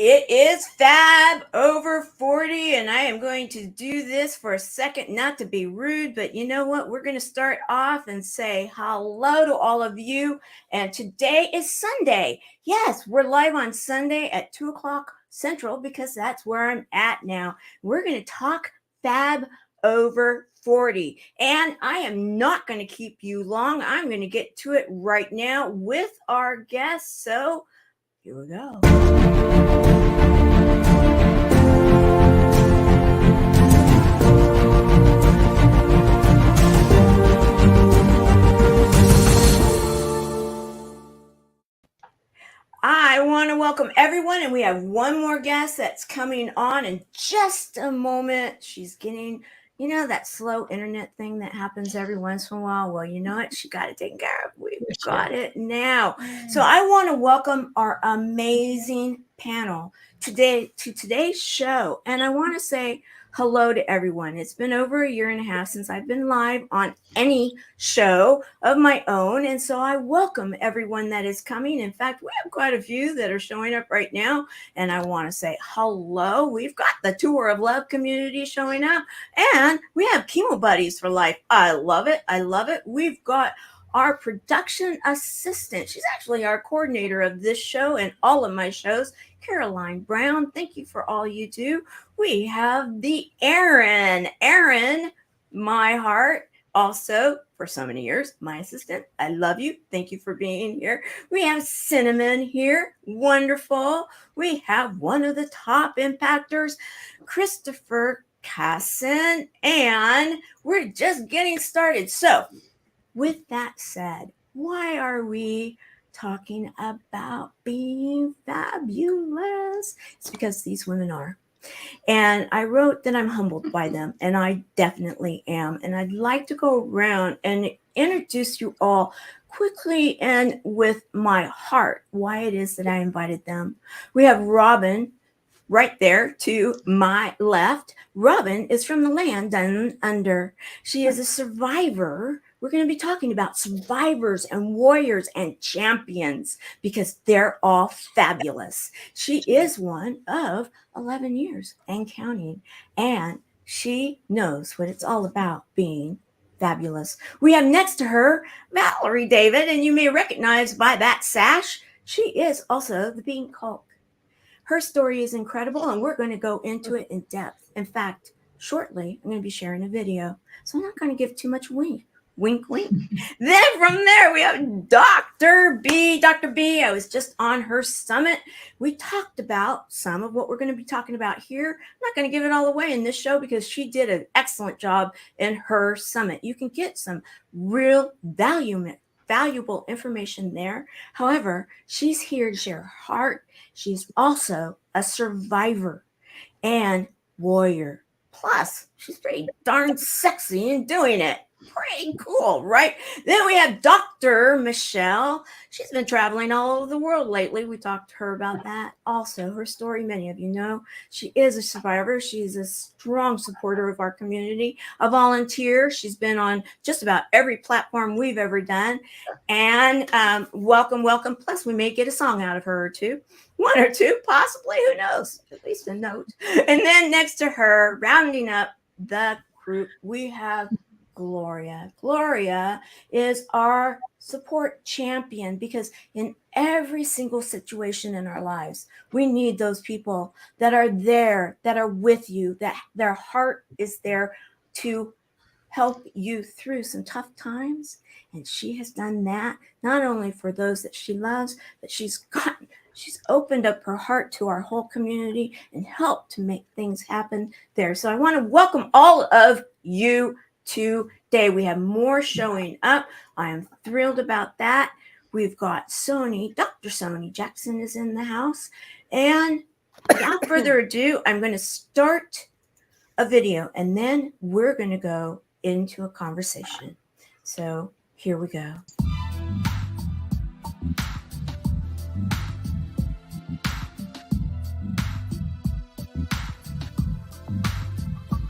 It is Fab over 40, and I am going to do this for a second, not to be rude, but you know what? We're going to start off and say hello to all of you. And today is Sunday. Yes, we're live on Sunday at 2 o'clock Central because that's where I'm at now. We're going to talk Fab over 40. And I am not going to keep you long. I'm going to get to it right now with our guest. So here we go. I want to welcome everyone, and we have one more guest that's coming on in just a moment. She's getting, that slow internet thing that happens every once in a while. Well, you know what? She got it taken care of. We've got it now. So I want to welcome our amazing panel today to today's show. And I want to say hello to everyone. It's been over a year and a half since I've been live on any show of my own. And so I welcome everyone that is coming. In fact, we have quite a few that are showing up right now. And I want to say hello. We've got the Tour of Love community showing up. And we have Chemo Buddies for Life. I love it. I love it. We've got our production assistant. She's actually our coordinator of this show and all of my shows, Caroline Brown. Thank you for all you do. We have the Erin, my heart, also for so many years, my assistant. I love you. Thank you for being here. We have Cinnamon here. Wonderful. We have one of the top impactors, Christopher Casson, and we're just getting started. So with that said, why are we talking about being fabulous? It's because these women are. And I wrote that I'm humbled by them, and I definitely am. And I'd like to go around and introduce you all quickly and with my heart why it is that I invited them. We have Robyn right there to my left. Robyn is from the land down under. She is a survivor. We're going to be talking about survivors and warriors and champions because they're all fabulous. She is one of 11 years and counting, and she knows what it's all about being fabulous. We have next to her Valerie David, and you may recognize by that sash, she is also the Bean Cult. Her story is incredible, and we're going to go into it in depth. In fact, shortly, I'm going to be sharing a video, so I'm not going to give too much wink, wink. Then from there, we have Dr. B. Dr. B, I was just on her summit. We talked about some of what we're going to be talking about here. I'm not going to give it all away in this show because she did an excellent job in her summit. You can get some real valuable information there. However, she's here to share her heart. She's also a survivor and warrior. Plus, she's pretty darn sexy in doing it. Pretty cool, right? Then we have Dr. Michelle. She's been traveling all over the world lately. We talked to her about that. Also, her story, many of you know, she is a survivor. She's a strong supporter of our community, a volunteer. She's been on just about every platform we've ever done. And welcome. Plus, we may get a song out of her or two. One or two, possibly. Who knows? At least a note. And then next to her, rounding up the group, we have Gloria. Gloria is our support champion because in every single situation in our lives, we need those people that are there, that are with you, that their heart is there to help you through some tough times. And she has done that not only for those that she loves, but she's opened up her heart to our whole community and helped to make things happen there. So I want to welcome all of you today. We have more showing up. I am thrilled about that. We've got Dr. Sony Jackson is in the house. And without further ado, I'm going to start a video and then we're going to go into a conversation. So here we go.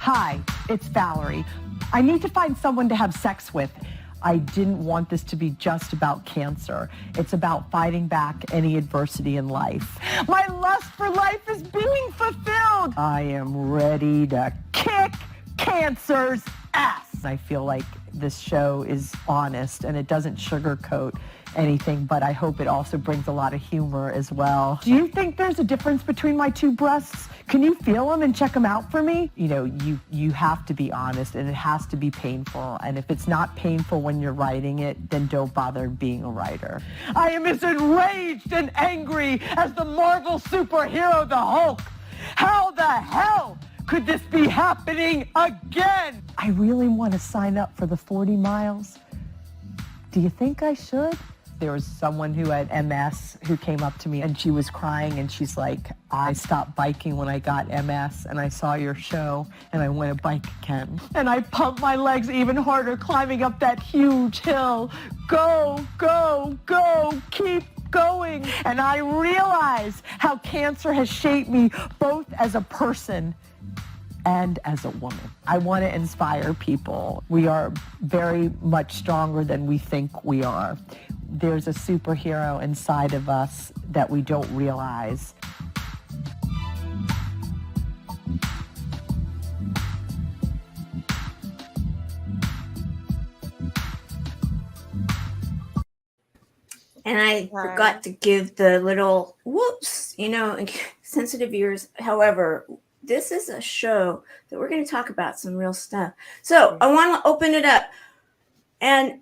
Hi, it's Valerie. I need to find someone to have sex with. I didn't want this to be just about cancer. It's about fighting back any adversity in life. My lust for life is being fulfilled. I am ready to kick cancer's ass. I feel like this show is honest and it doesn't sugarcoat anything, but I hope it also brings a lot of humor as well. Do you think there's a difference between my two breasts? Can you feel them and check them out for me? You know, you have to be honest, and it has to be painful. And if it's not painful when you're writing it, then don't bother being a writer. I am as enraged and angry as the Marvel superhero, the Hulk. How the hell could this be happening again? I really want to sign up for the 40 miles. Do you think I should? There was someone who had MS who came up to me and she was crying and she's like, I stopped biking when I got MS and I saw your show and I want to bike again. And I pumped my legs even harder climbing up that huge hill. Go, go, go, keep going. And I realize how cancer has shaped me both as a person and as a woman. I want to inspire people. We are very much stronger than we think we are. There's a superhero inside of us that we don't realize. And I forgot to give the little whoops, you know, sensitive ears. However, this is a show that we're going to talk about some real stuff. So I want to open it up. And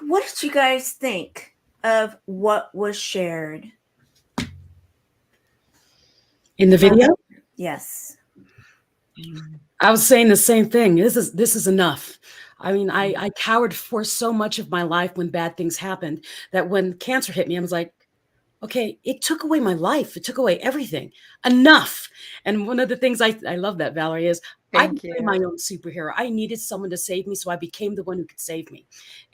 what did you guys think of what was shared in the video? Yes. I was saying the same thing. This is enough. I mean, I cowered for so much of my life when bad things happened that when cancer hit me, I was like, okay, it took away my life. It took away everything. Enough. And one of the things I love that, Valerie, is I became my own superhero. I needed someone to save me, so I became the one who could save me.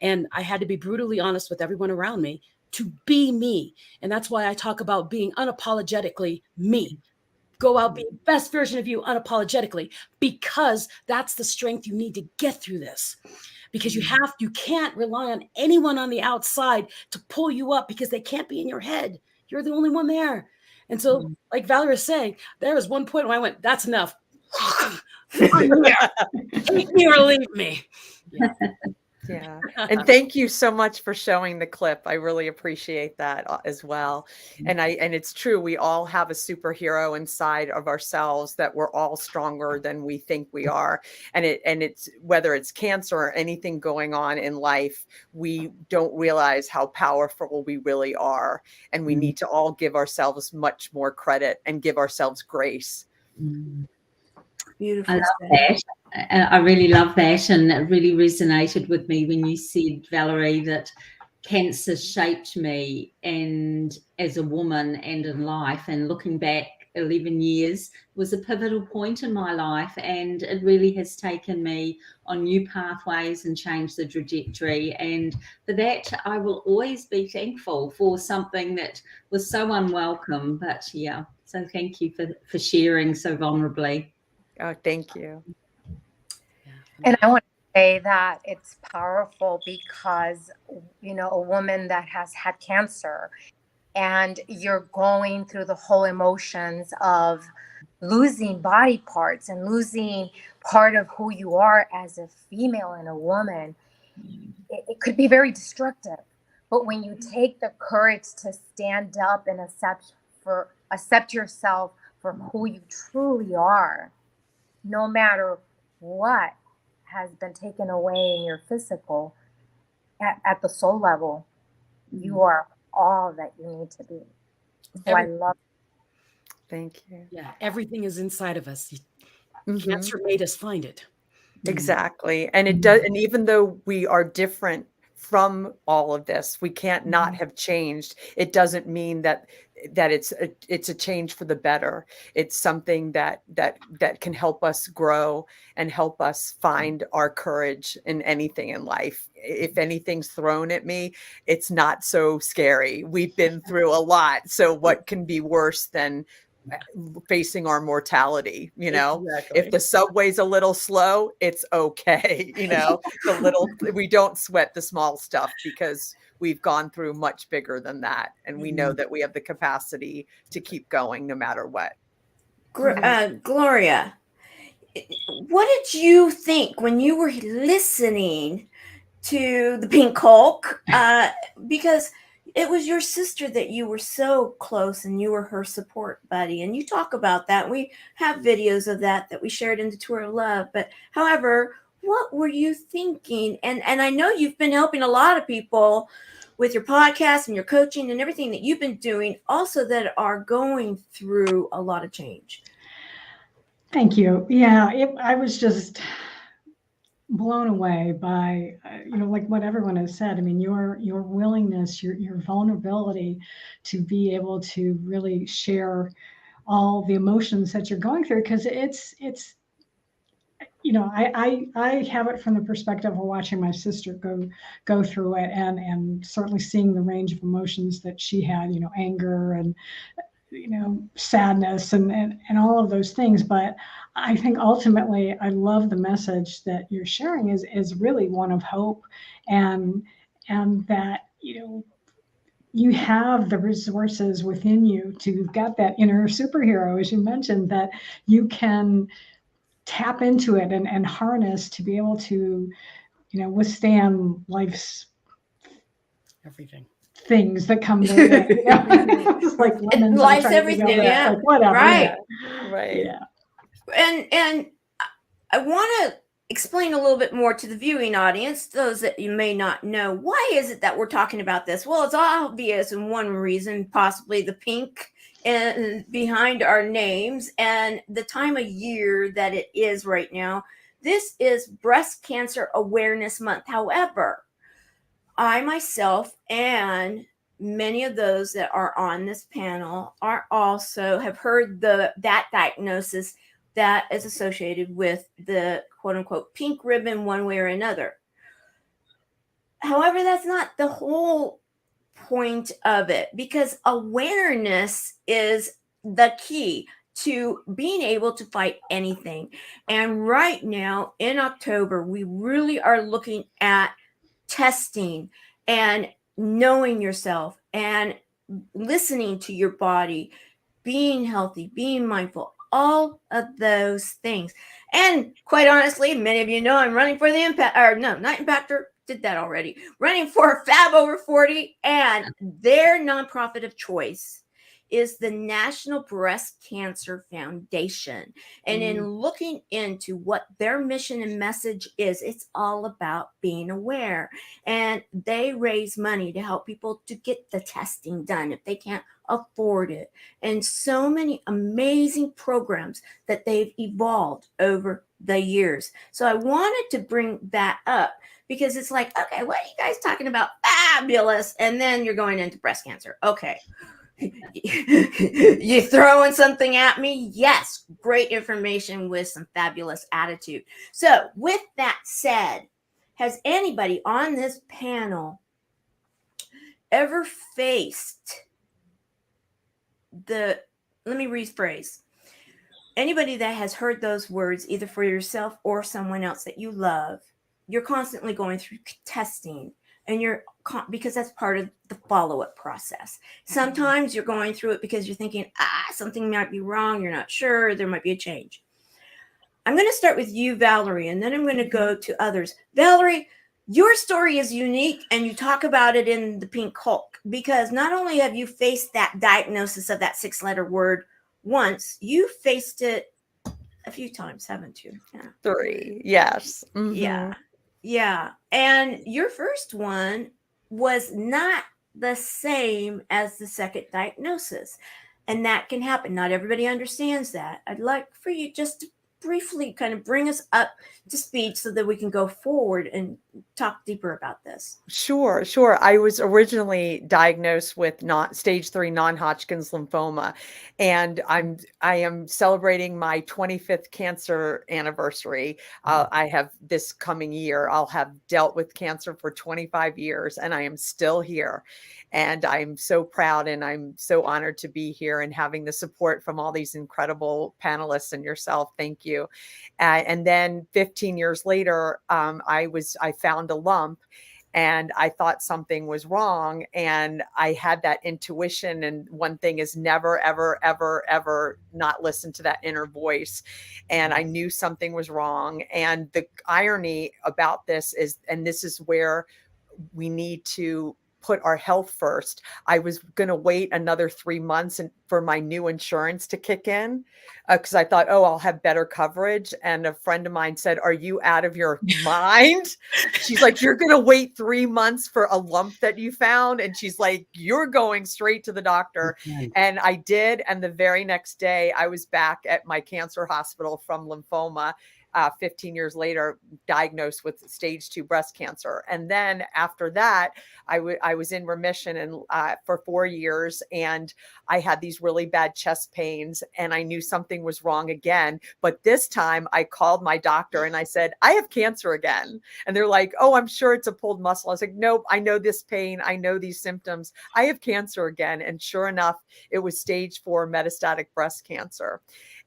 And I had to be brutally honest with everyone around me to be me. And that's why I talk about being unapologetically me. Go out, be the best version of you unapologetically, because that's the strength you need to get through this. Because you can't rely on anyone on the outside to pull you up because they can't be in your head. You're the only one there. And so, like Valerie was saying, there was one point where I went, that's enough. Take me or leave me. Yeah. Yeah. And thank you so much for showing the clip. I really appreciate that as well. And it's true. We all have a superhero inside of ourselves that we're all stronger than we think we are. And it's whether it's cancer or anything going on in life, we don't realize how powerful we really are. And we need to all give ourselves much more credit and give ourselves grace. Beautiful. I love that. I really love that, and it really resonated with me when you said, Valerie, that cancer shaped me and as a woman and in life. And looking back 11 years was a pivotal point in my life, and it really has taken me on new pathways and changed the trajectory. And for that, I will always be thankful for something that was so unwelcome. But yeah, so thank you for sharing so vulnerably. Oh, thank you. And I want to say that it's powerful because, you know, a woman that has had cancer and you're going through the whole emotions of losing body parts and losing part of who you are as a female and a woman, it could be very destructive. But when you take the courage to stand up and accept yourself for who you truly are, no matter what has been taken away in your physical, at the soul level, you are all that you need to be. So I love it. Thank you. Yeah, everything is inside of us. Cancer made us find it. Exactly. And it does. And even though we are different from all of this, we can't not have changed. It doesn't mean that it's a change for the better. It's something that can help us grow and help us find our courage in anything in life. If anything's thrown at me, it's not so scary. We've been through a lot. So what can be worse than facing our mortality. You know, Exactly. if the subway's a little slow, it's okay. You know, we don't sweat the small stuff because we've gone through much bigger than that. And we know that we have the capacity to keep going no matter what. Gloria, what did you think when you were listening to the Pink Hulk? Because it was your sister that you were so close and you were her support buddy. And you talk about that. We have videos of that we shared in the Tour of Love. But however, what were you thinking? And I know you've been helping a lot of people with your podcast and your coaching and everything that you've been doing also that are going through a lot of change. Thank you. Yeah, I was just blown away by, like what everyone has said. I mean, your willingness, your vulnerability to be able to really share all the emotions that you're going through, because it's I have it from the perspective of watching my sister go through it, and certainly seeing the range of emotions that she had, anger and sadness and all of those things. But I think ultimately I love the message that you're sharing is really one of hope, and that you have the resources within you you've got that inner superhero, as you mentioned, that you can tap into it and harness to be able to withstand life's Everything. Things that come their way. It's like lemons, life's everything, yeah. Like whatever. Right. Yeah. Right. Yeah. And I want to explain a little bit more to the viewing audience, those that you may not know. Why is it that we're talking about this? Well, it's obvious, and one reason, possibly the pink and behind our names and the time of year that it is right now. This is Breast Cancer Awareness Month. However, I myself and many of those that are on this panel are also have heard that diagnosis that is associated with the quote unquote pink ribbon one way or another. However, that's not the whole point of it, because awareness is the key to being able to fight anything. And right now in October, we really are looking at testing and knowing yourself and listening to your body, being healthy, being mindful, all of those things. And quite honestly, many of you know I'm running for the not Impactor, did that already, running for Fab Over 40, and their nonprofit of choice is the National Breast Cancer Foundation. And in looking into what their mission and message is, it's all about being aware. And they raise money to help people to get the testing done if they can't afford it. And so many amazing programs that they've evolved over the years. So I wanted to bring that up because it's like, okay, what are you guys talking about? Fabulous. And then you're going into breast cancer. Okay. You throwing something at me? Yes, great information with some fabulous attitude. So with that said, has anybody on this panel ever faced let me rephrase, anybody that has heard those words either for yourself or someone else that you love, you're constantly going through testing, and because that's part of the follow-up process. Sometimes you're going through it because you're thinking, something might be wrong. You're not sure. There might be a change. I'm going to start with you, Valerie, and then I'm going to go to others. Valerie, your story is unique, and you talk about it in the Pink Hulk, because not only have you faced that diagnosis of that 6-letter word once, you faced it a few times, haven't you? Yeah. 3. Yes. Mm-hmm. Yeah. And your first one was not the same as the second diagnosis. And that can happen. Not everybody understands that. I'd like for you just to briefly kind of bring us up to speed so that we can go forward and talk deeper about this? Sure, sure. I was originally diagnosed with not stage 3 non-Hodgkin's lymphoma, and I am celebrating my 25th cancer anniversary. I have this coming year. I'll have dealt with cancer for 25 years, and I am still here. And I'm so proud, and I'm so honored to be here and having the support from all these incredible panelists and yourself. Thank you. And then 15 years later, I found a lump, and I thought something was wrong, and I had that intuition. And one thing is never, ever, ever, ever not listen to that inner voice. And I knew something was wrong. And the irony about this is, and this is where we need to put our health first. I was going to wait another 3 months for my new insurance to kick in, because I thought, oh, I'll have better coverage. And a friend of mine said, are you out of your mind? She's like, you're going to wait 3 months for a lump that you found. And she's like, you're going straight to the doctor. Right. And I did. And the very next day I was back at my cancer hospital from lymphoma. 15 years later, diagnosed with stage 2 breast cancer. And then after that, I was in remission and for 4 years, and I had these really bad chest pains, and I knew something was wrong again. But this time I called my doctor and I said, I have cancer again. And they're like, oh, I'm sure it's a pulled muscle. I was like, nope, I know this pain. I know these symptoms. I have cancer again. And sure enough, it was stage 4 metastatic breast cancer.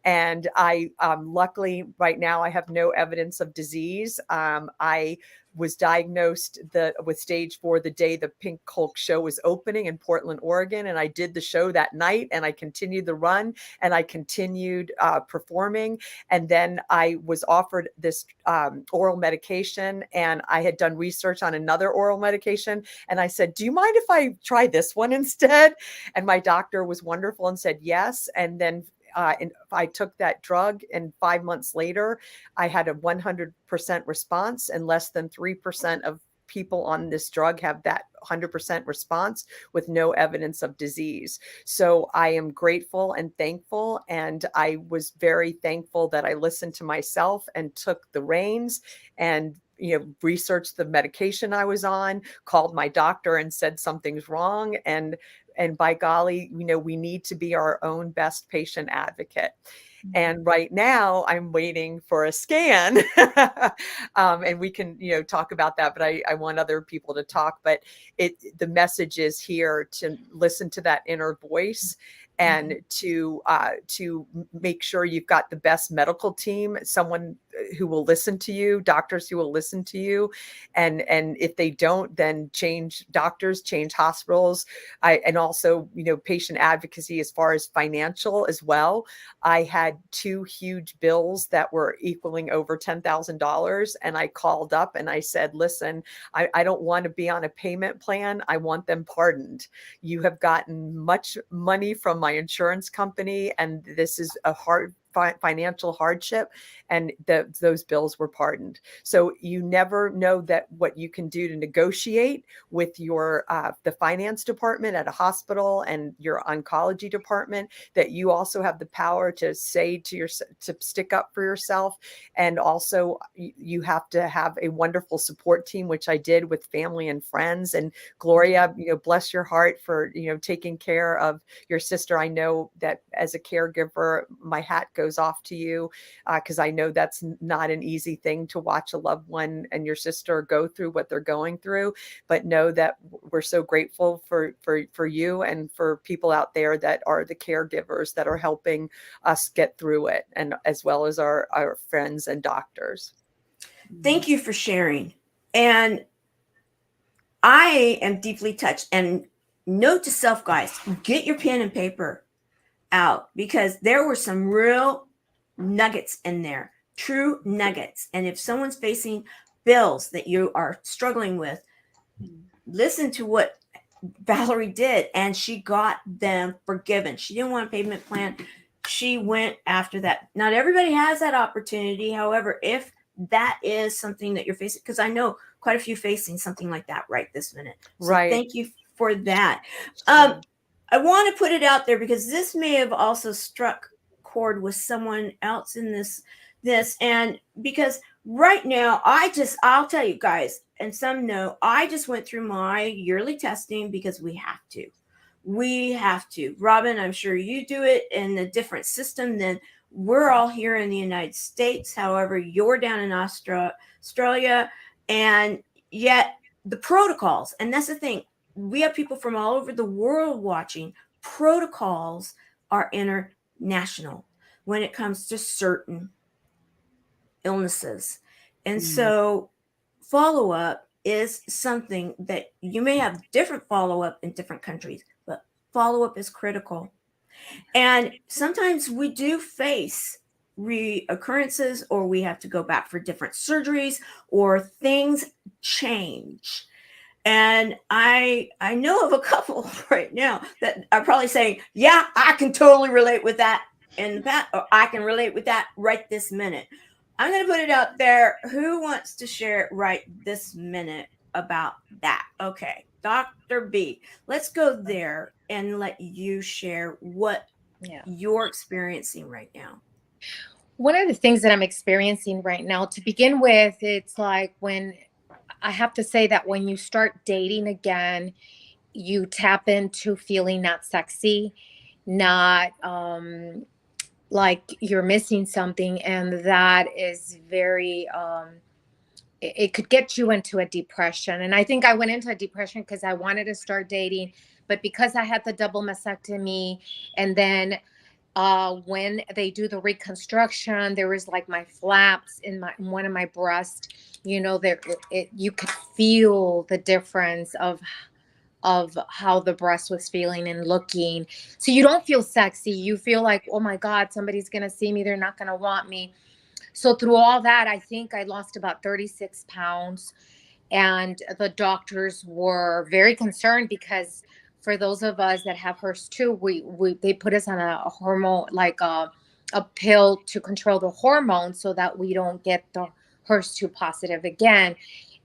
And I luckily right now I have no evidence of disease. I was diagnosed with stage 4 the day the Pink Hulk show was opening in Portland, Oregon. And I did the show that night, and I continued the run, and I continued performing. And then I was offered this oral medication, and I had done research on another oral medication. And I said, do you mind if I try this one instead? And my doctor was wonderful and said yes. And then and I took that drug, and 5 months later, I had a 100% response, and less than 3% of people on this drug have that 100% response with no evidence of disease. So I am grateful and thankful. And I was very thankful that I listened to myself and took the reins and researched the medication I was on, called my doctor and said something's wrong. And by golly, we need to be our own best patient advocate. And right now I'm waiting for a scan and we can, talk about that, but I want other people to talk, but the message is here to listen to that inner voice and to make sure you've got the best medical team, someone who will listen to you, doctors who will listen to you. And if they don't, then change doctors, change hospitals. And also, patient advocacy as far as financial as well. I had 2 huge bills that were equaling over $10,000. And I called up and I said, listen, I don't want to be on a payment plan. I want them pardoned. You have gotten much money from my insurance company, and this is a hard financial hardship, and those bills were pardoned. So you never know that what you can do to negotiate with your the finance department at a hospital and your oncology department, that you also have the power to say to stick up for yourself. And also you have to have a wonderful support team, which I did with family and friends. And Gloria, bless your heart for taking care of your sister. I know that as a caregiver, my hat goes off to you, because I know that's not an easy thing to watch a loved one and your sister go through what they're going through. But know that we're so grateful for you and for people out there that are the caregivers that are helping us get through it, and as well as our friends and doctors. Thank you for sharing. And I am deeply touched. And note to self, guys, get your pen and paper out, because there were some real nuggets in there, true nuggets. And if someone's facing bills that you are struggling with, listen to what Valerie did, and she got them forgiven. She didn't want a payment plan. She went after that. Not everybody has that opportunity. However, if that is something that you're facing, because I know quite a few facing something like that right this minute. So right. Thank you for that. I want to put it out there because this may have also struck chord with someone else in this this. And because right now, I'll tell you guys, and some know, I just went through my yearly testing because we have to. We have to. Robyn, I'm sure you do it in a different system than we're all here in the United States. However, you're down in Australia, and yet the protocols, and that's the thing, we have people from all over the world watching. Protocols are international when it comes to certain illnesses. And so follow-up is something that you may have different follow-up in different countries, but follow-up is critical. And sometimes we do face reoccurrences, or we have to go back for different surgeries, or things change. And I know of a couple right now that are probably saying, yeah, I can totally relate with that in the past, or I can relate with that right this minute. I'm going to put it out there. Who wants to share right this minute about that? Okay, Dr. B, let's go there and let you share what you're experiencing right now. One of the things that I'm experiencing right now, to begin with, it's like when I have to say that when you start dating again, you tap into feeling not sexy, not like you're missing something. And that is very, it could get you into a depression. And I think I went into a depression because I wanted to start dating, but because I had the double mastectomy, and then when they do the reconstruction, there was like my flaps in one of my breasts, you know, there you could feel the difference of how the breast was feeling and looking. So you don't feel sexy. You feel like, oh my God, somebody's going to see me. They're not going to want me. So through all that, I think I lost about 36 pounds, and the doctors were very concerned because for those of us that have HER2, they put us on a hormone, like a pill to control the hormones so that we don't get the HER2 positive again.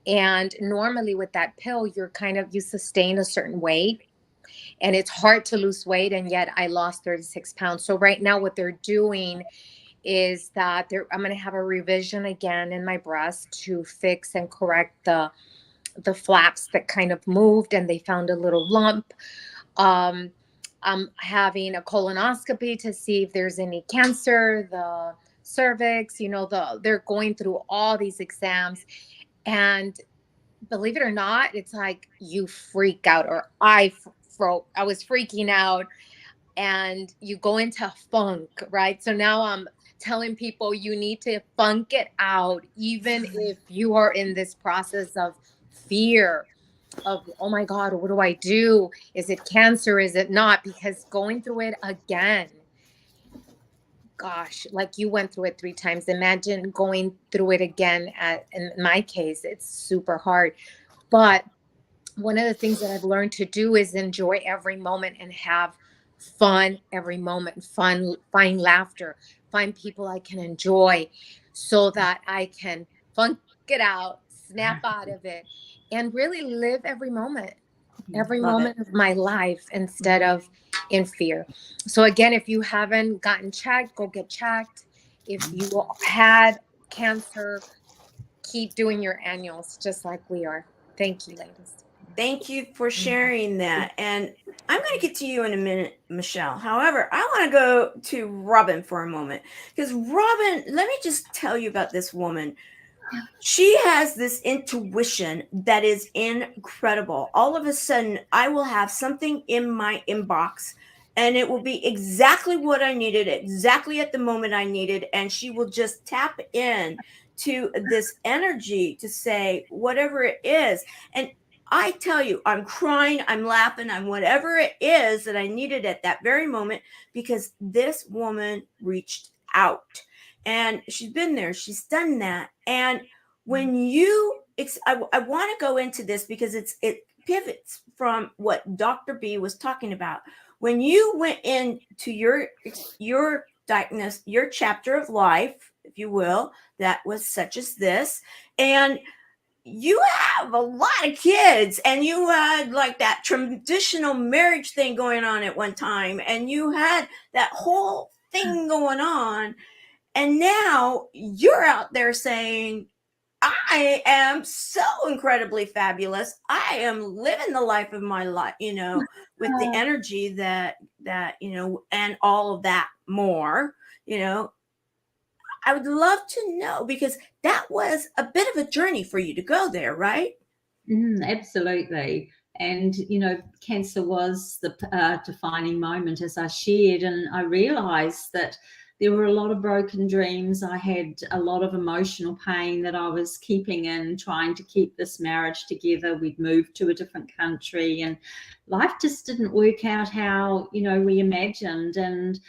And normally with that pill, you sustain a certain weight, and it's hard to lose weight. And yet I lost 36 pounds. So right now what they're doing is that I'm going to have a revision again in my breast to fix and correct the flaps that kind of moved, and they found a little lump. I'm having a colonoscopy to see if there's any cancer, the cervix, you know, they're going through all these exams. And believe it or not, it's like you freak out, or I was freaking out, and you go into funk, right? So now I'm telling people you need to funk it out, even if you are in this process of fear of, oh my God, what do I do? Is it cancer? Is it not? Because going through it again, gosh, like you went through it 3 times. Imagine going through it again. In my case, it's super hard. But one of the things that I've learned to do is enjoy every moment and have fun every moment, find laughter, find people I can enjoy so that I can funk it out, snap out of it, and really live every moment of my life instead of in fear. So again, if you haven't gotten checked, go get checked. If you had cancer, keep doing your annuals just like we are. Thank you, ladies. Thank you for sharing that. And I'm going to get to you in a minute, Michelle. However, I want to go to Robyn for a moment, because Robyn, let me just tell you about this woman. She has this intuition that is incredible. All of a sudden, I will have something in my inbox, and it will be exactly what I needed, exactly at the moment I needed. And she will just tap in to this energy to say whatever it is. And I tell you, I'm crying, I'm laughing, I'm whatever it is that I needed at that very moment, because this woman reached out. And she's been there, she's done that. And when I want to go into this because it pivots from what Dr. B was talking about. When you went into your diagnosis, your chapter of life, if you will, that was such as this, and you have a lot of kids, and you had like that traditional marriage thing going on at one time, and you had that whole thing going on. And now you're out there saying, I am so incredibly fabulous. I am living the life of my life, with the energy that, and all of that more, I would love to know, because that was a bit of a journey for you to go there, right? Absolutely. And, cancer was the defining moment, as I shared. And I realized that there were a lot of broken dreams. I had a lot of emotional pain that I was keeping in, trying to keep this marriage together. We'd moved to a different country and life just didn't work out how, we imagined. And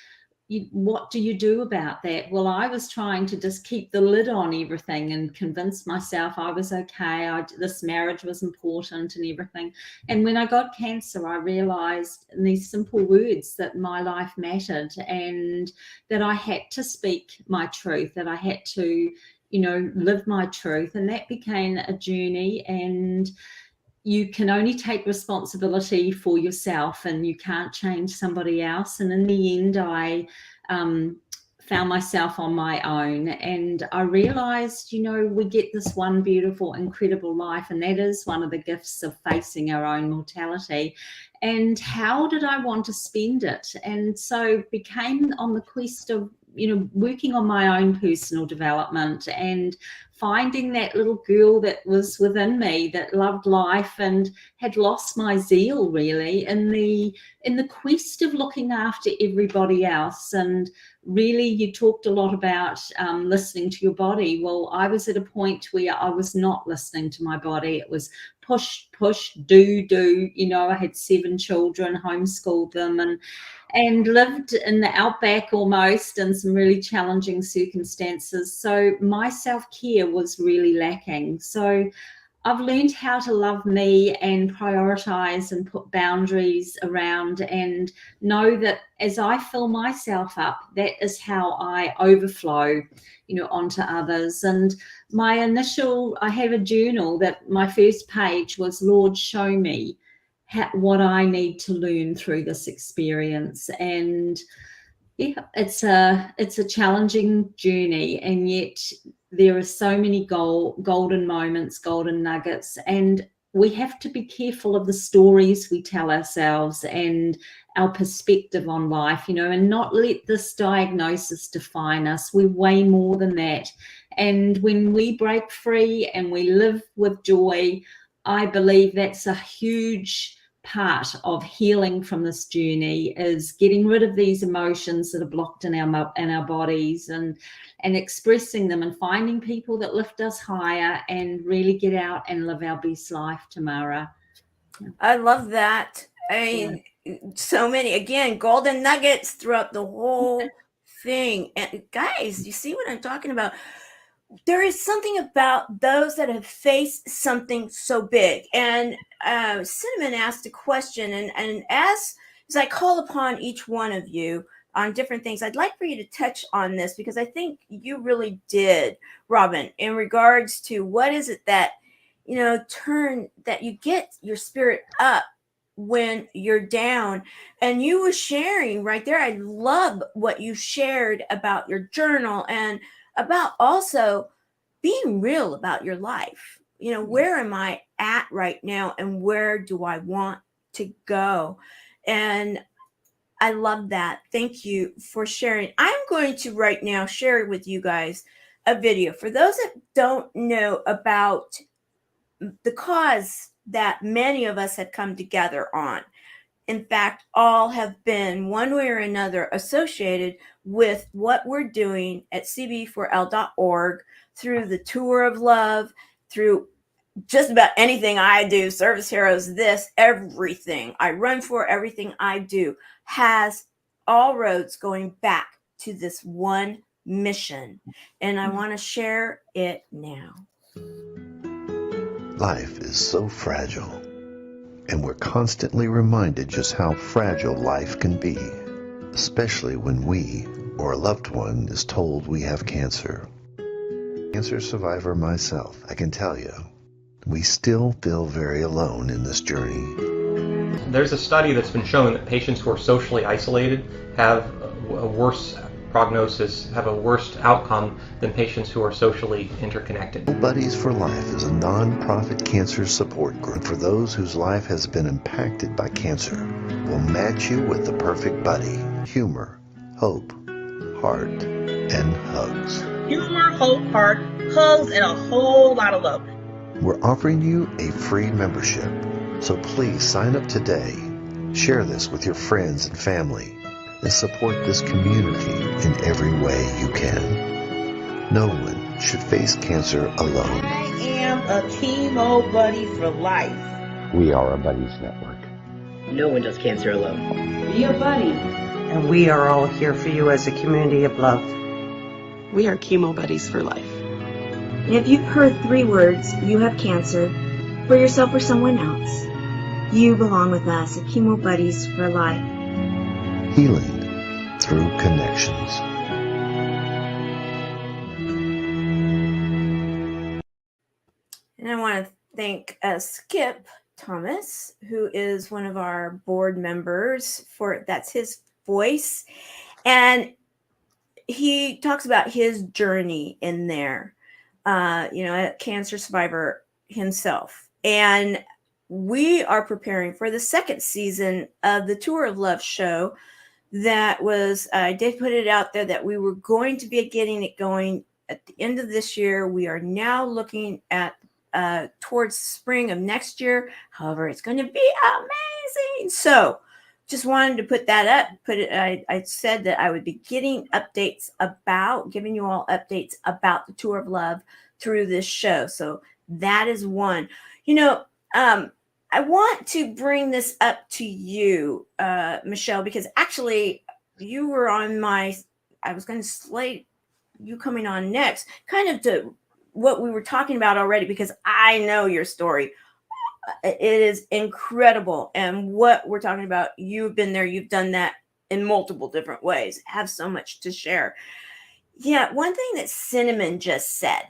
what do you do about that? Well, I was trying to just keep the lid on everything and convince myself I was okay. This marriage was important and everything. And when I got cancer, I realized in these simple words that my life mattered and that I had to speak my truth, that I had to, live my truth. And that became a journey. And you can only take responsibility for yourself and you can't change somebody else. And in the end, I found myself on my own, and I realized, we get this one beautiful, incredible life, and that is one of the gifts of facing our own mortality. And how did I want to spend it? And so became on the quest of, working on my own personal development and finding that little girl that was within me that loved life and had lost my zeal really in the quest of looking after everybody else. And really, you talked a lot about listening to your body. Well, I was at a point where I was not listening to my body. It was push, do. I had 7 children, homeschooled them, and lived in the outback almost in some really challenging circumstances. So my self-care was really lacking. So I've learned how to love me and prioritize and put boundaries around and know that as I fill myself up, that is how I overflow, onto others. And I have a journal that my first page was, Lord, show me what I need to learn through this experience. And yeah, it's a challenging journey, and yet there are so many golden moments, golden nuggets, and we have to be careful of the stories we tell ourselves and our perspective on life, and not let this diagnosis define us. We're way more than that. And when we break free and we live with joy, I believe that's a huge part of healing from this journey, is getting rid of these emotions that are blocked in our bodies and expressing them and finding people that lift us higher and really get out and live our best life, Tamara. I love that. I mean, so many, again, golden nuggets throughout the whole thing. And guys, you see what I'm talking about? There is something about those that have faced something so big. And Cinnamon asked a question, and as I call upon each one of you on different things, I'd like for you to touch on this, because I think you really did, Robyn, in regards to what is it that, that you get your spirit up when you're down. And you were sharing right there. I love what you shared about your journal and about also being real about your life. Where am I at right now and where do I want to go? And I love that. Thank you for sharing. I'm going to right now share with you guys a video. For those that don't know about the cause that many of us have come together on, in fact, all have been one way or another associated with what we're doing at cb4l.org through the Tour of Love, through just about anything I do, Service Heroes, everything I run for, everything I do has all roads going back to this one mission. And I want to share it now. Life is so fragile, and we're constantly reminded just how fragile life can be, especially when we or a loved one is told we have cancer. Cancer survivor myself, I can tell you, we still feel very alone in this journey. There's a study that's been shown that patients who are socially isolated have a worse prognosis, have a worse outcome than patients who are socially interconnected. Buddies for Life is a non-profit cancer support group for those whose life has been impacted by cancer. We'll match you with the perfect buddy. Humor, hope, heart, and hugs. Humor, hope, heart, hugs, and a whole lot of love. We're offering you a free membership, so please sign up today. Share this with your friends and family, and support this community in every way you can. No one should face cancer alone. I am a chemo buddy for life. We are a buddies network. No one does cancer alone. Be a buddy. And we are all here for you as a community of love. We are chemo buddies for life. And if you've heard 3 words, you have cancer, for yourself or someone else, you belong with us at Chemo Buddies for Life. Healing through connections. And I want to thank Skip Thomas, who is one of our board members. That's his voice. And he talks about his journey in there, a cancer survivor himself. And we are preparing for the 2nd season of the Tour of Love show. I did put it out there that we were going to be getting it going at the end of this year. We are now looking at towards spring of next year. However, it's going to be amazing. So just wanted to put that up. I said that I would be giving you all updates about the Tour of Love through this show. So that is one. I want to bring this up to you, Michelle, because actually you were on I was going to slate you coming on next, kind of to what we were talking about already, because I know your story. It is incredible. And what we're talking about, you've been there, you've done that in multiple different ways, have so much to share. Yeah, one thing that Cinnamon just said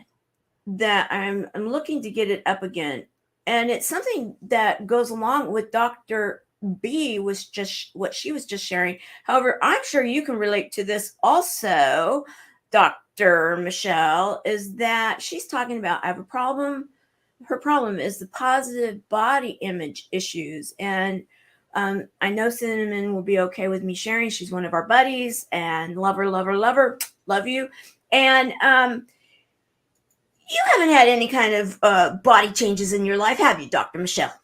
that I'm looking to get it up again. And it's something that goes along with Dr. B was just what she was just sharing. However, I'm sure you can relate to this also, Dr. Michelle, is that she's talking about, I have a problem. Her problem is the positive body image issues. And I know Cinnamon will be okay with me sharing. She's one of our buddies, and love her, love you. And you haven't had any kind of body changes in your life, have you, Dr. Michelle?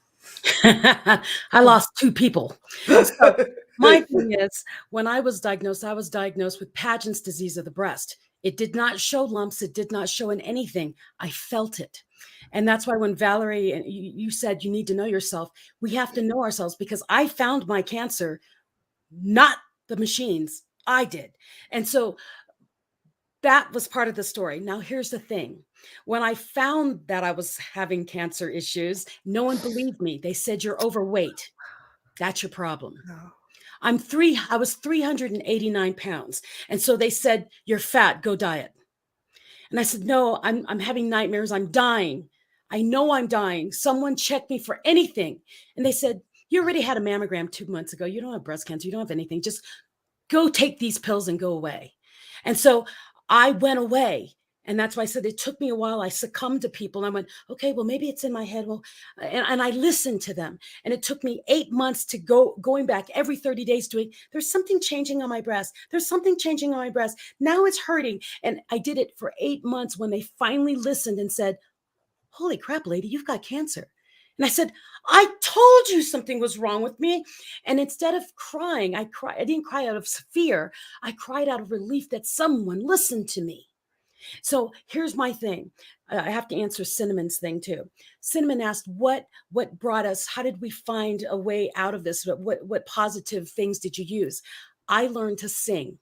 I lost 2 people. So my thing is, when I was diagnosed with Paget's disease of the breast. It did not show lumps. It did not show in anything. I felt it. And that's why when Valerie, and you said you need to know yourself, we have to know ourselves, because I found my cancer, not the machines. I did. And so that was part of the story. Now, here's the thing. When I found that I was having cancer issues, no one believed me. They said, you're overweight. That's your problem. Oh. I was 389 pounds. And so they said, you're fat, go diet. And I said, no, I'm having nightmares. I'm dying. I know I'm dying. Someone check me for anything. And they said, you already had a mammogram 2 months ago. You don't have breast cancer. You don't have anything. Just go take these pills and go away. And so I went away. And that's why I said it took me a while. I succumbed to people. And I went, okay, well, maybe it's in my head. Well, and I listened to them. And it took me 8 months to going back every 30 days doing, there's something changing on my breast. There's something changing on my breast. Now it's hurting. And I did it for 8 months when they finally listened and said, holy crap, lady, you've got cancer. And I said, I told you something was wrong with me. And instead of crying, I didn't cry out of fear. I cried out of relief that someone listened to me. So here's my thing. I have to answer Cinnamon's thing too. Cinnamon asked, what brought us? How did we find a way out of this? What positive things did you use? I learned to sing.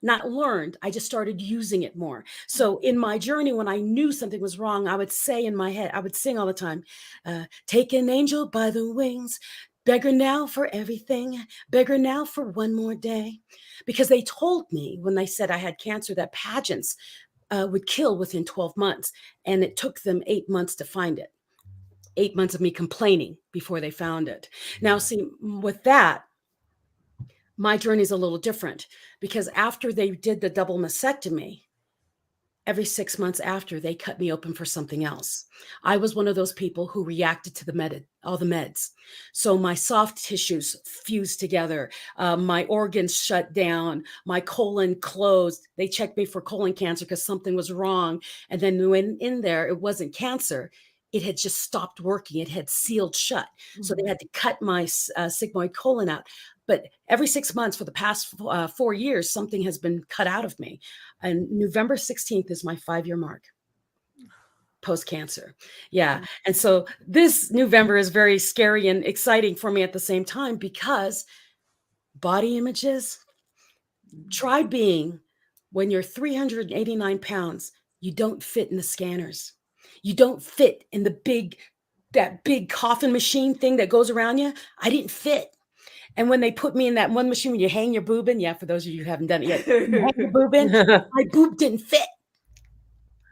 Not learned, I just started using it more. So in my journey, when I knew something was wrong, I would say in my head, I would sing all the time, take an angel by the wings, beg her now for everything, beg her now for one more day. Because they told me when they said I had cancer that Paget's would kill within 12 months. And it took them 8 months to find it. 8 months of me complaining before they found it. Now, see, with that, my journey is a little different, because after they did the double mastectomy, every 6 months after, they cut me open for something else. I was one of those people who reacted to all the meds. So my soft tissues fused together, my organs shut down, my colon closed. They checked me for colon cancer because something was wrong. And then when in there, it wasn't cancer. It had just stopped working. It had sealed shut. So they had to cut my sigmoid colon out. But every 6 months for the past 4 years, something has been cut out of me. And November 16th is my 5-year mark post-cancer. Yeah. And so this November is very scary and exciting for me at the same time, because body images, try being, when you're 389 pounds, you don't fit in the scanners. You don't fit in that big coffin machine thing that goes around you. I didn't fit. And when they put me in that one machine, when you hang your boob in, for those of you who haven't done it yet, you hang your boob in, my boob didn't fit.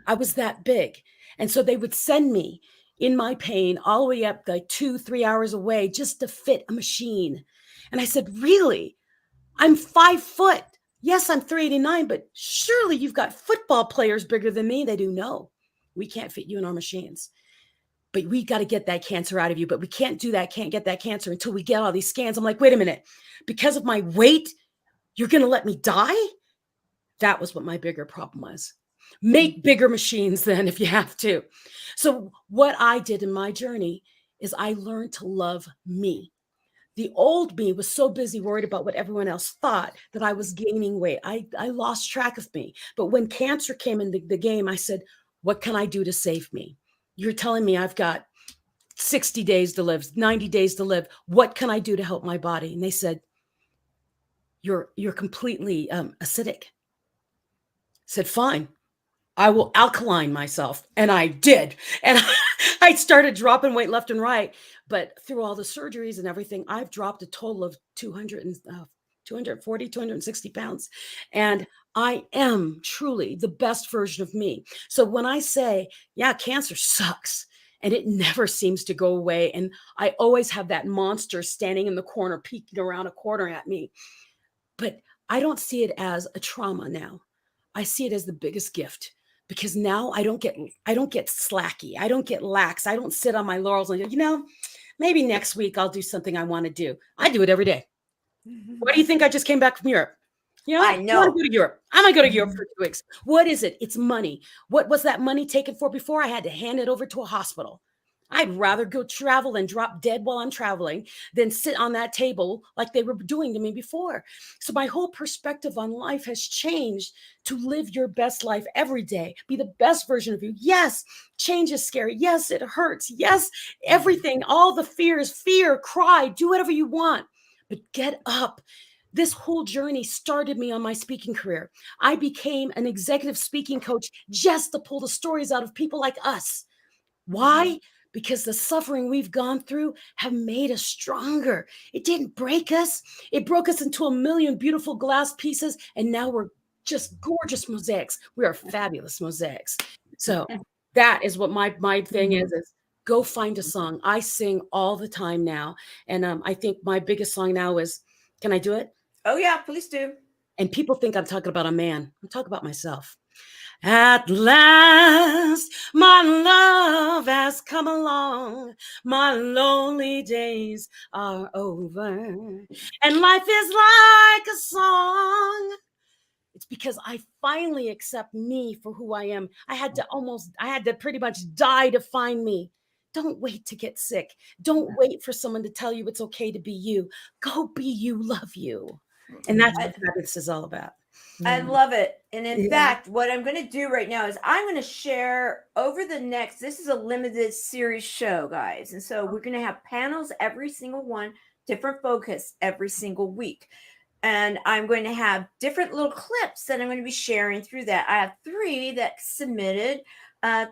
I was that big. And so they would send me in my pain all the way up, like 2-3 hours away, just to fit a machine. And I said, really? I'm 5 foot. Yes, I'm 389, but surely you've got football players bigger than me. They do. No, we can't fit you in our machines. But we got to get that cancer out of you. But we can't do that, can't get that cancer until we get all these scans. I'm like, wait a minute. Because of my weight, you're going to let me die? That was what my bigger problem was. Make bigger machines then if you have to. So what I did in my journey is I learned to love me. The old me was so busy worried about what everyone else thought that I was gaining weight. I lost track of me. But when cancer came in the game, I said, what can I do to save me? You're telling me I've got 60 days to live, 90 days to live. What can I do to help my body? And they said, you're completely acidic. I said, fine, I will alkaline myself. And I did. And I started dropping weight left and right. But through all the surgeries and everything, I've dropped a total of 240, 260 pounds. And I am truly the best version of me. So when I say, yeah, cancer sucks and it never seems to go away, and I always have that monster standing in the corner, peeking around a corner at me, but I don't see it as a trauma now. I see it as the biggest gift, because now I don't get slacky. I don't get lax. I don't sit on my laurels and go, maybe next week I'll do something I want to do. I do it every day. Why do you think I just came back from Europe? I know. I want to go to Europe. I'm going to go to Europe for 2 weeks. What is it? It's money. What was that money taken for before? I had to hand it over to a hospital. I'd rather go travel and drop dead while I'm traveling than sit on that table like they were doing to me before. So my whole perspective on life has changed to live your best life every day. Be the best version of you. Yes, change is scary. Yes, it hurts. Yes, everything, all the fears, fear, cry, do whatever you want, but get up. This whole journey started me on my speaking career. I became an executive speaking coach just to pull the stories out of people like us. Why? Because the suffering we've gone through have made us stronger. It didn't break us. It broke us into a million beautiful glass pieces, and now we're just gorgeous mosaics. We are fabulous mosaics. So that is what my thing is go find a song. I sing all the time now. And I think my biggest song now is, can I do it? Oh, yeah, please do. And people think I'm talking about a man. I'm talking about myself. At last, my love has come along. My lonely days are over. And life is like a song. It's because I finally accept me for who I am. I had to pretty much die to find me. Don't wait to get sick. Don't wait for someone to tell you it's okay to be you. Go be you, love you. And that's what this is all about. I love it. And in fact, what I'm going to do right now is I'm going to share over the next, this is a limited series show, guys. And so we're going to have panels, every single one, different focus every single week. And I'm going to have different little clips that I'm going to be sharing through that. I have 3 that submitted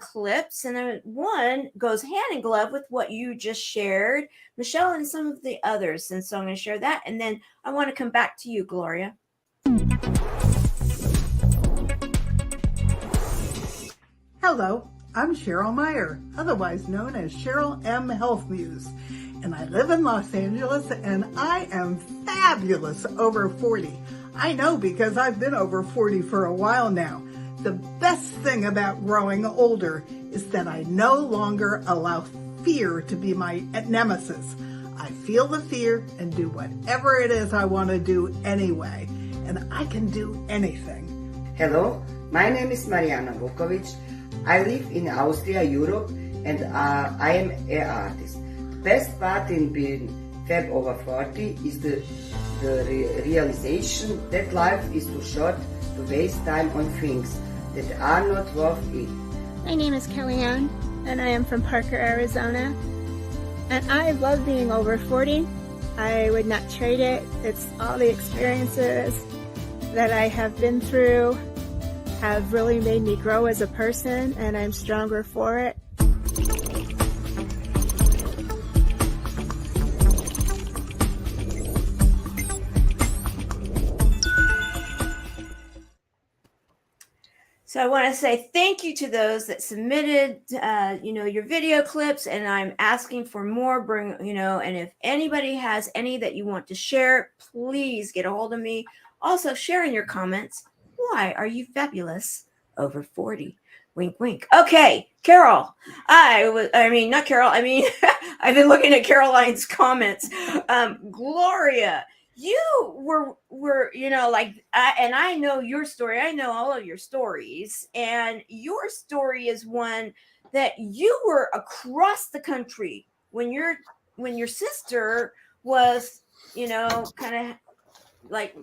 clips, and then one goes hand in glove with what you just shared, Michelle, and some of the others. And so I'm going to share that. And then I want to come back to you, Gloria. Hello, I'm Cheryl Meyer, otherwise known as Cheryl M. Health Muse, and I live in Los Angeles, and I am fabulous over 40. I know because I've been over 40 for a while now. The best thing about growing older is that I no longer allow fear to be my nemesis. I feel the fear and do whatever it is I want to do anyway, and I can do anything. Hello, my name is Mariana Vukovic. I live in Austria, Europe, and I am an artist. Best part in being fab over 40 is the realization that life is too short to waste time on things that are not worth it. My name is Kellyanne, and I am from Parker, Arizona. And I love being over 40. I would not trade it. It's all the experiences that I have been through have really made me grow as a person, and I'm stronger for it. So I want to say thank you to those that submitted, your video clips, and I'm asking for more. And if anybody has any that you want to share, please get a hold of me. Also, share in your comments. Why are you fabulous over 40? Wink, wink. Okay, Carol. I've been looking at Caroline's comments. Gloria. You were and I know your story. I know all of your stories, and your story is one that you were across the country when your sister was, kind of like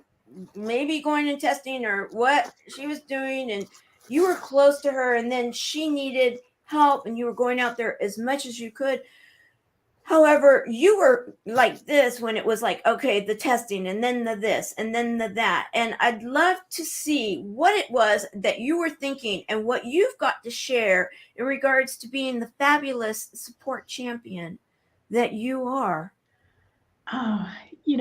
maybe going and testing or what she was doing, and you were close to her, and then she needed help, and you were going out there as much as you could. However, you were like this when it was like, okay, the testing and then the this and then the that. And I'd love to see what it was that you were thinking and what you've got to share in regards to being the fabulous support champion that you are.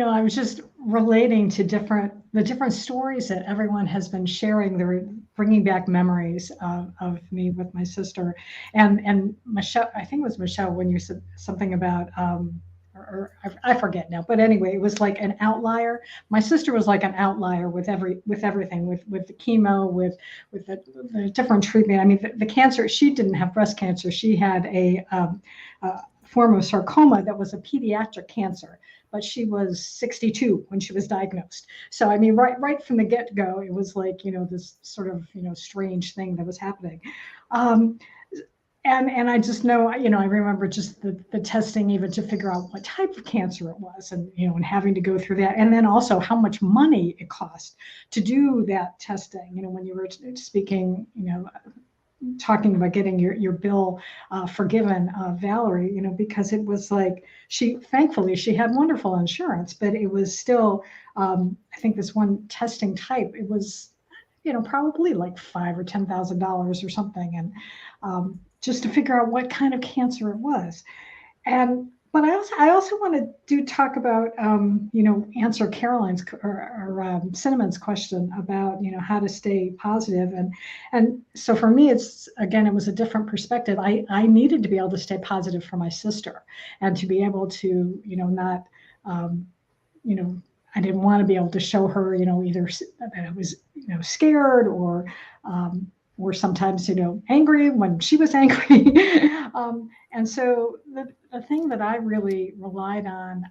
I was just relating to the different stories that everyone has been sharing. They're bringing back memories of me with my sister, and Michelle. I think it was Michelle when you said something about, I forget now. But anyway, it was like an outlier. My sister was like an outlier with everything, with the chemo, with the different treatment. I mean, the cancer. She didn't have breast cancer. She had a form of sarcoma that was a pediatric cancer. But she was 62 when she was diagnosed. So, I mean, right from the get-go, it was like, this sort of, strange thing that was happening. And I just know, I remember just the testing even to figure out what type of cancer it was and, and having to go through that. And then also how much money it cost to do that testing, when you were speaking, talking about getting your bill forgiven, Valerie, because it was like thankfully she had wonderful insurance, but it was still, I think this one testing type, it was, probably like $5,000 or $10,000 or something. And just to figure out what kind of cancer it was. But I also want to talk about, answer Caroline's or Cinnamon's question about, how to stay positive. And so for me, it was a different perspective. I needed to be able to stay positive for my sister and to be able to, not, I didn't want to be able to show her, either that I was, scared or sometimes, angry when she was angry. And so the thing that I really relied on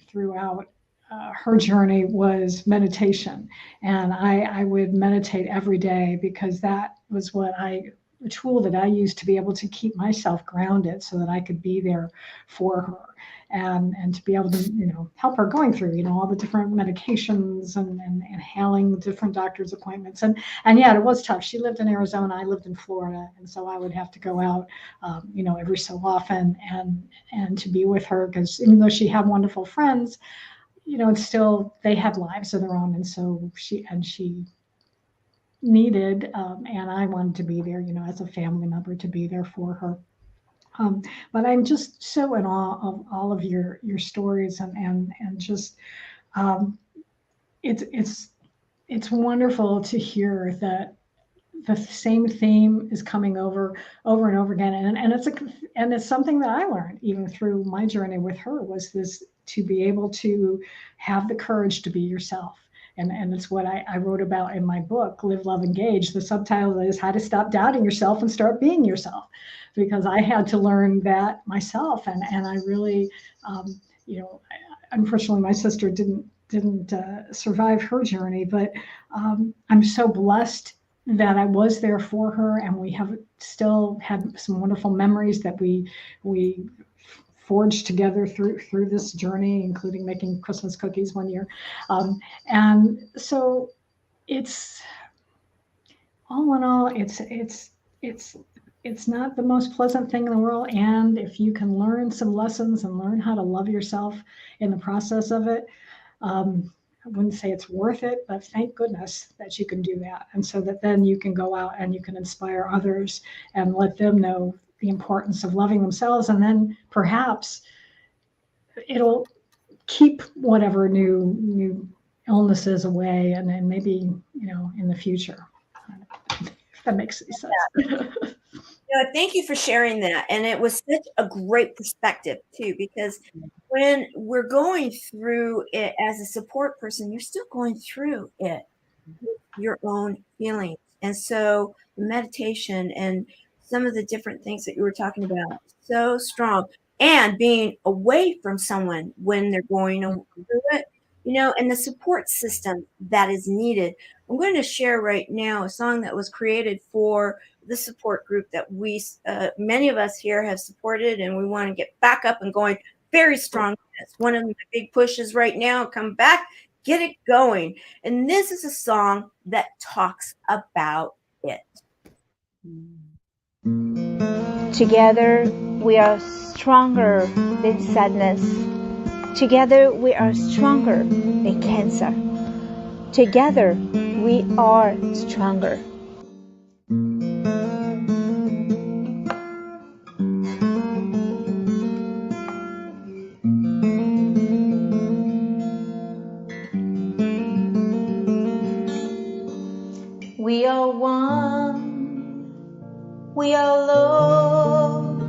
throughout her journey was meditation. And I would meditate every day because that was the tool that I used to be able to keep myself grounded so that I could be there for her. And to be able to, help her going through, all the different medications and handling different doctor's appointments. And yeah, it was tough. She lived in Arizona, I lived in Florida. And so I would have to go out, every so often and to be with her, because even though she had wonderful friends, it's still, they had lives of their own. And so she needed, and I wanted to be there, as a family member, to be there for her. But I'm just so in awe of all of your stories and just it's wonderful to hear that the same theme is coming over and over again. And it's something that I learned even through my journey with her, was this, to be able to have the courage to be yourself. And it's what I wrote about in my book, Live, Love, Engage. The subtitle is How to Stop Doubting Yourself and Start Being Yourself, because I had to learn that myself. And I really, unfortunately, my sister didn't survive her journey, but I'm so blessed that I was there for her, and we have still had some wonderful memories that we forged together through this journey, including making Christmas cookies one year. And so it's, all in all, it's not the most pleasant thing in the world. And if you can learn some lessons and learn how to love yourself in the process of it, I wouldn't say it's worth it, but thank goodness that you can do that. And so that then you can go out and you can inspire others and let them know the importance of loving themselves. And then perhaps it'll keep whatever new illnesses away, and then maybe, in the future. If that makes any sense. Thank you for sharing that. And it was such a great perspective too, because when we're going through it as a support person, you're still going through it with your own feelings. And so meditation and some of the different things that you were talking about, so strong. And being away from someone when they're going through it, and the support system that is needed. I'm going to share right now a song that was created for the support group that many of us here have supported, and we want to get back up and going very strong. That's one of the big pushes right now. Come back, get it going. And this is a song that talks about it. Together, we are stronger than sadness. Together, we are stronger than cancer. Together, we are stronger. We are one. We are love.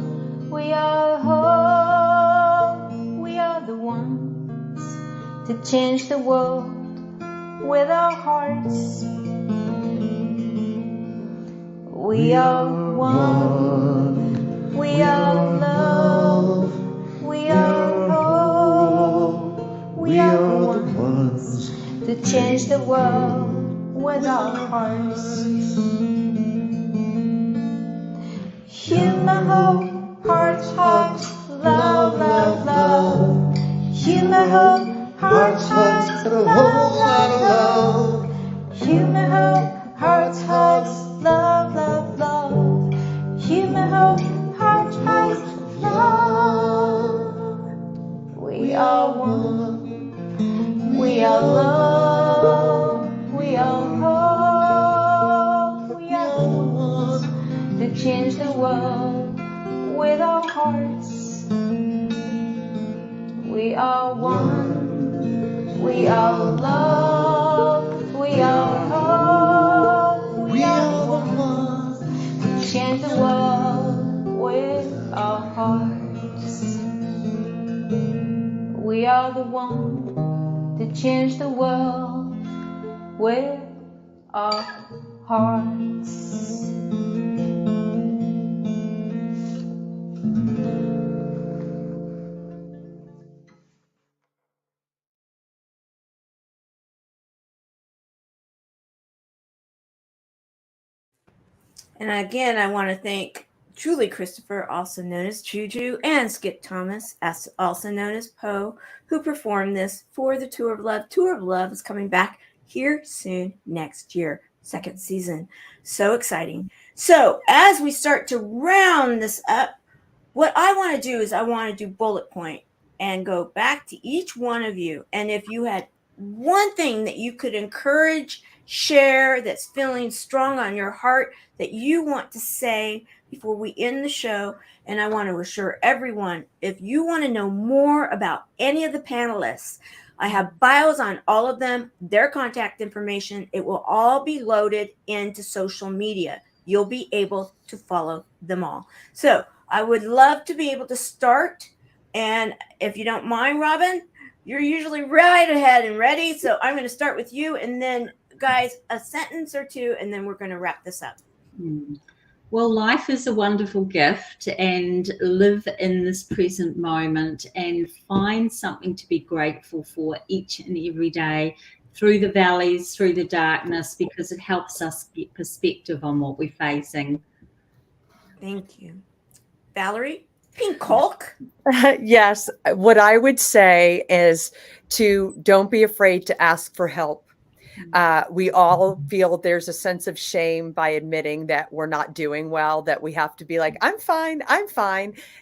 We are hope. We are the ones to change the world with our hearts. We are one. We are love. We are hope. We are the ones to change the world with our hearts. Human hope, heart, heart, love, love, love. Human hope, heart, heart, love, love, love. Human hope, heart, heart, love, love, love. Human hope, heart, heart, love. We are one. We are love. We are hope. We are the ones to change the world with our hearts. We are one. We are love. We are hope. We are the ones to change the world with our hearts. We are the ones to change the world with our hearts. And again, I want to thank Julie Christopher, also known as Juju, and Skip Thomas, also known as Poe, who performed this for the Tour of Love. Tour of Love is coming back here soon next year, second season. So exciting. So as we start to round this up, what I want to do is I want to do bullet point and go back to each one of you. And if you had one thing that you could encourage, share, that's feeling strong on your heart that you want to say before we end the show. And I want to assure everyone, if you want to know more about any of the panelists, I have bios on all of them, their contact information. It will all be loaded into social media. You'll be able to follow them all. So I would love to be able to start. And if you don't mind, Robyn, you're usually right ahead and ready. So I'm going to start with you. And then, guys, a sentence or two, and then we're going to wrap this up. Well, life is a wonderful gift, and live in this present moment and find something to be grateful for each and every day, through the valleys, through the darkness, because it helps us get perspective on what we're facing. Thank you. Valerie? Pink Hulk? Yes. What I would say is to don't be afraid to ask for help. We all feel there's a sense of shame by admitting that we're not doing well, that we have to be like, I'm fine.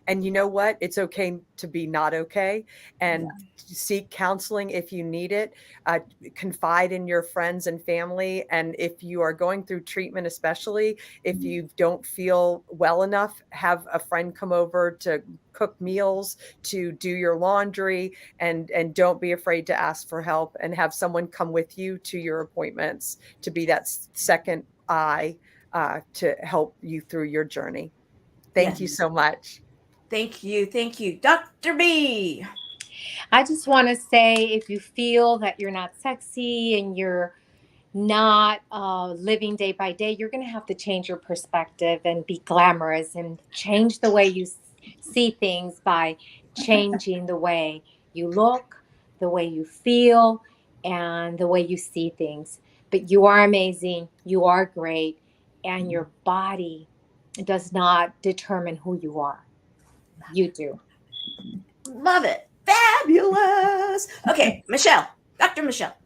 And you know what? It's okay to be not okay, and seek counseling if you need it. Confide in your friends and family. And if you are going through treatment, especially if you don't feel well enough, have a friend come over to cook meals, to do your laundry, and don't be afraid to ask for help, and have someone come with you to your appointments to be that second eye to help you through your journey. Thank you so much. Thank you. Dr. B. I just want to say, if you feel that you're not sexy and you're not living day by day, you're going to have to change your perspective and be glamorous, and change the way you see things by changing the way you look, the way you feel, and the way you see things. But you are amazing. You are great. And your body does not determine who you are. You do. Love it. Fabulous. Okay, Michelle. Dr. Michelle.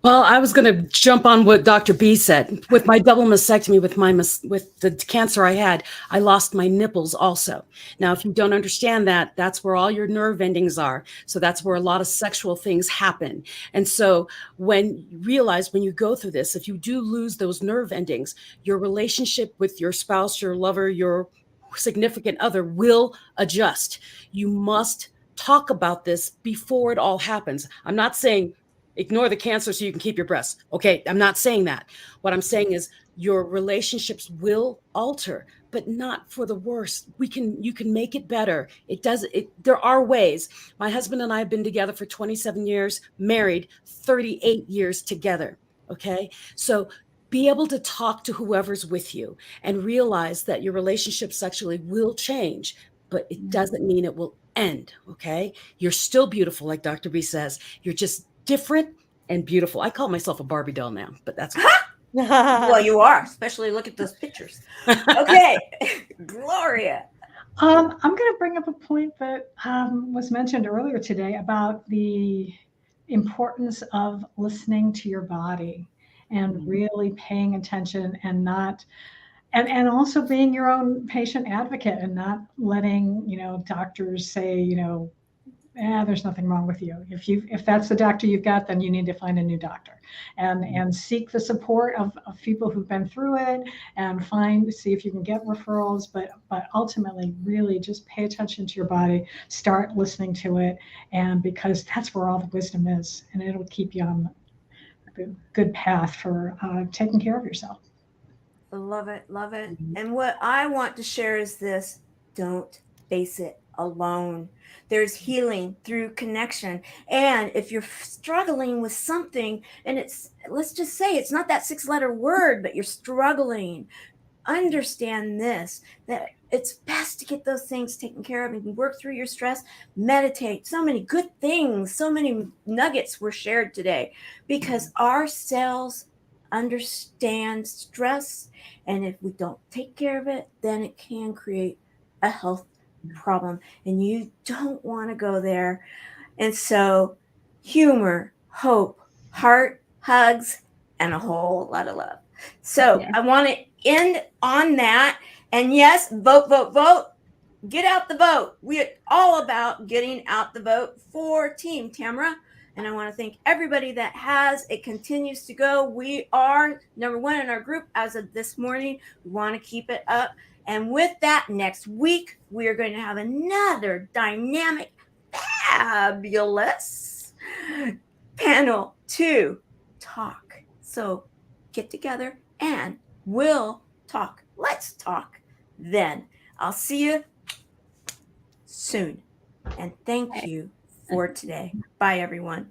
Well, I was going to jump on what Dr. B said. With my double mastectomy, with the cancer I had, I lost my nipples also. Now, if you don't understand that, that's where all your nerve endings are. So that's where a lot of sexual things happen. And so when you realize, when you go through this, if you do lose those nerve endings, your relationship with your spouse, your lover, your significant other will adjust. You must talk about this before it all happens. I'm not saying ignore the cancer so you can keep your breasts. Okay, I'm not saying that. What I'm saying is your relationships will alter, but not for the worse. You can make it better. There are ways. My husband and I have been together for 27 years, married 38 years together. Okay, so be able to talk to whoever's with you and realize that your relationship sexually will change, but it doesn't mean it will end. Okay, you're still beautiful, like Dr. B says. You're just different and beautiful. I call myself a Barbie doll now, but that's well, you are, especially look at those pictures. Okay, Gloria. I'm going to bring up a point that was mentioned earlier today about the importance of listening to your body and really paying attention, and not and also being your own patient advocate, and not letting doctors say there's nothing wrong with you. If that's the doctor you've got, then you need to find a new doctor, and seek the support of people who've been through it, and see if you can get referrals. But ultimately, really just pay attention to your body, start listening to it, and because that's where all the wisdom is, and it'll keep you on the good path for taking care of yourself. Love it. And what I want to share is this: don't face it alone. There's healing through connection. And if you're struggling with something, and let's just say it's not that 6-letter word, but you're struggling, understand this, that it's best to get those things taken care of and work through your stress, meditate. So many good things, so many nuggets were shared today, because our cells understand stress. And if we don't take care of it, then it can create a health problem, and you don't want to go there. And so humor, hope, heart, hugs, and a whole lot of love. So I want to end on that. And yes, vote. Get out the vote. We're all about getting out the vote for Team Tamara. And I want to thank everybody that has. It continues to go. We are number 1 in our group as of this morning. We want to keep it up. And with that, next week, we are going to have another dynamic, fabulous Panel 2, talk. So get together and we'll talk. Let's talk then. I'll see you soon. And thank you for today. Bye, everyone.